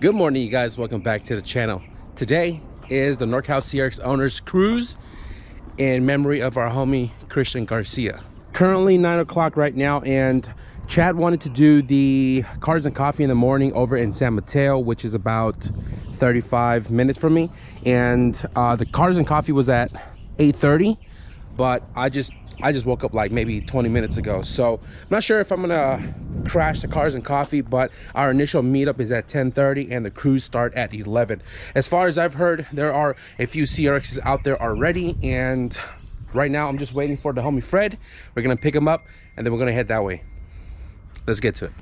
Good morning, you guys. Welcome back to the channel. Today is the NorCal CRX owners cruise in memory of our homie Cristian Garcia. Currently 9 o'clock right now, and Chad wanted to do the cars and coffee in the morning over in San Mateo, which is about 35 minutes from me. And the cars and coffee was at 8:30, but I just woke up like maybe 20 minutes ago, so I'm not sure if I'm gonna crash the cars and coffee, but our initial meetup is at 10:30 and the cruise start at 11. As far as I've heard, there are a few CRXs out there already, and right now I'm just waiting for the homie Fred. We're gonna pick him up and then we're gonna head that way. Let's get to it.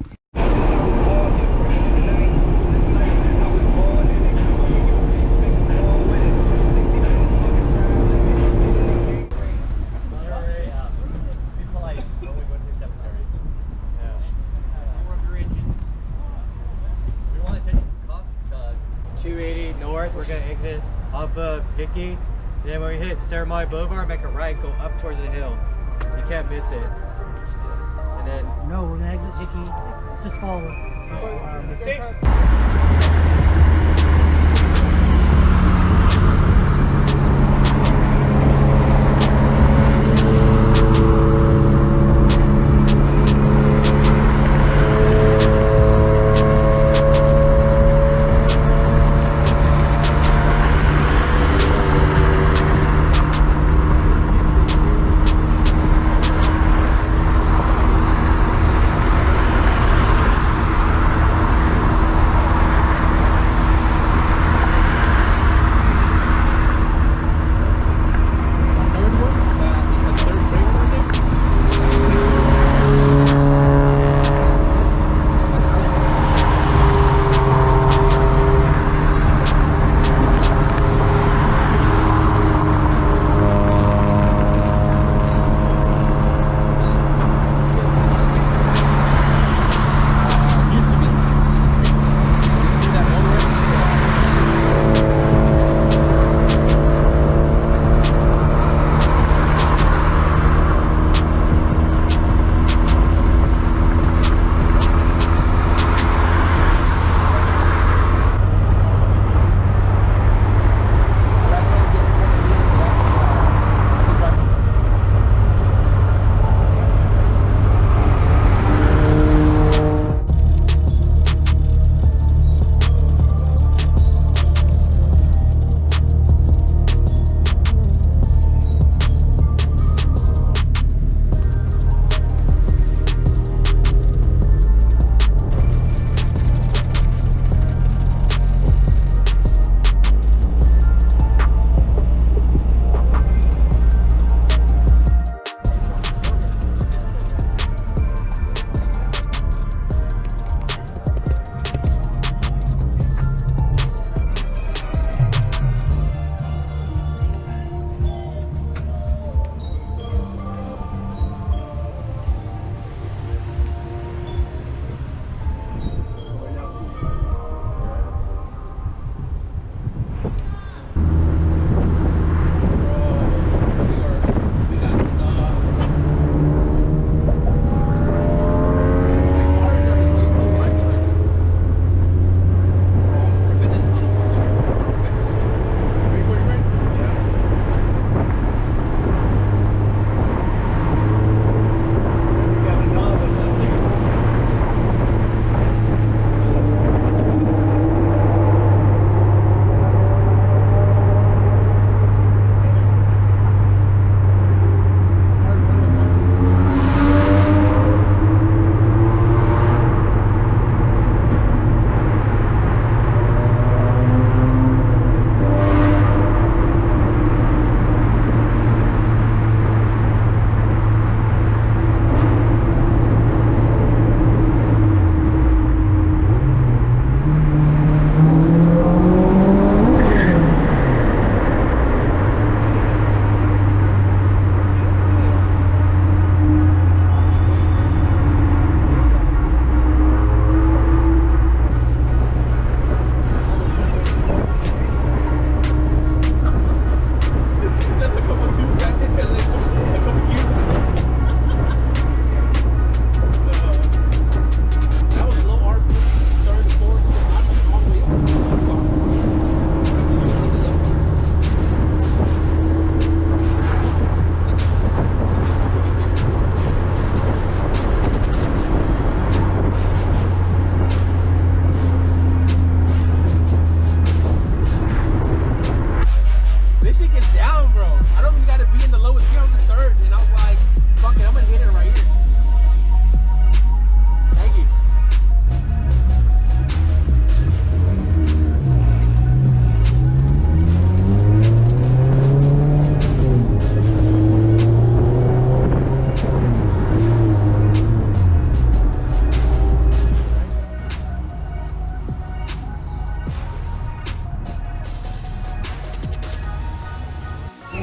We're gonna exit off of Hickey, and then when we hit Ceremony Boulevard, make a right, go up towards the hill. You can't miss it. And then no, we're gonna exit Hickey. Just follow us.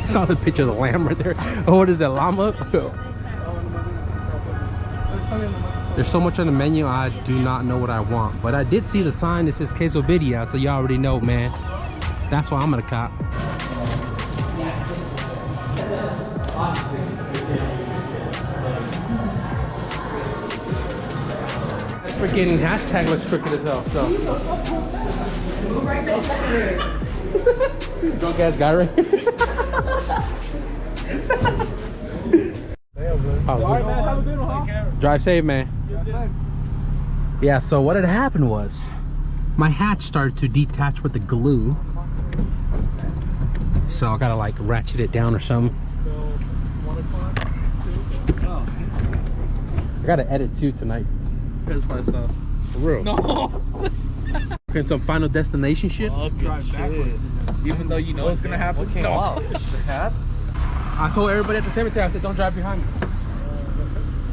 Saw the picture of the lamb right there. Oh, what is that, llama? There's so much on the menu, I do not know what I want. But I did see the sign that says queso birria, so y'all already know, man. That's why I'm gonna cop. That freaking hashtag looks crooked as hell, so. Drunk ass guy right here. Alright, man, have a good one, huh? Drive safe, man. Yeah, so what had happened was my hatch started to detach with the glue. So I gotta like ratchet it down or something. Still 1 o'clock? 2? I gotta edit too tonight. Piss myself. For real. No! Okay, some Final Destination shit. Drive backwards. Even though you know it's gonna happen. What came off? The cap? I told everybody at the cemetery, I said, don't drive behind me.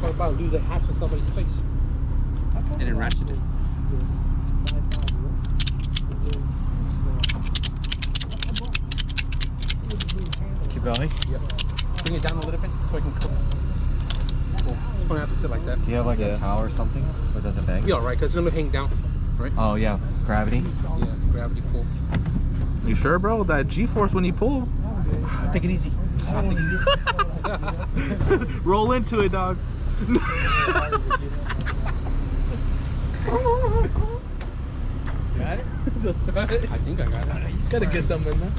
What about lose a hatch on somebody's face? And then ratchet it. Keep going. Yep. Bring it down a little bit so I can cook. Cool. It's gonna have to sit like that. Do you have like a towel or something? Or does it bang? Be alright, because it's gonna hang down. Right? Oh yeah, gravity. Yeah, gravity pull. You sure, bro? That G-force when you pull. Take it easy. Roll into it, dog. Got it? I think I got it. You gotta get something in there.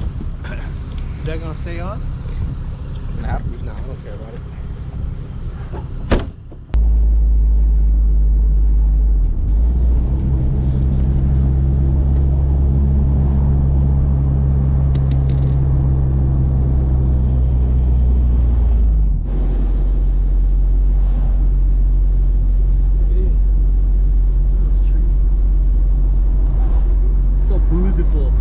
Is that gonna stay on? It's gonna have to be. No, I don't care about it. So beautiful.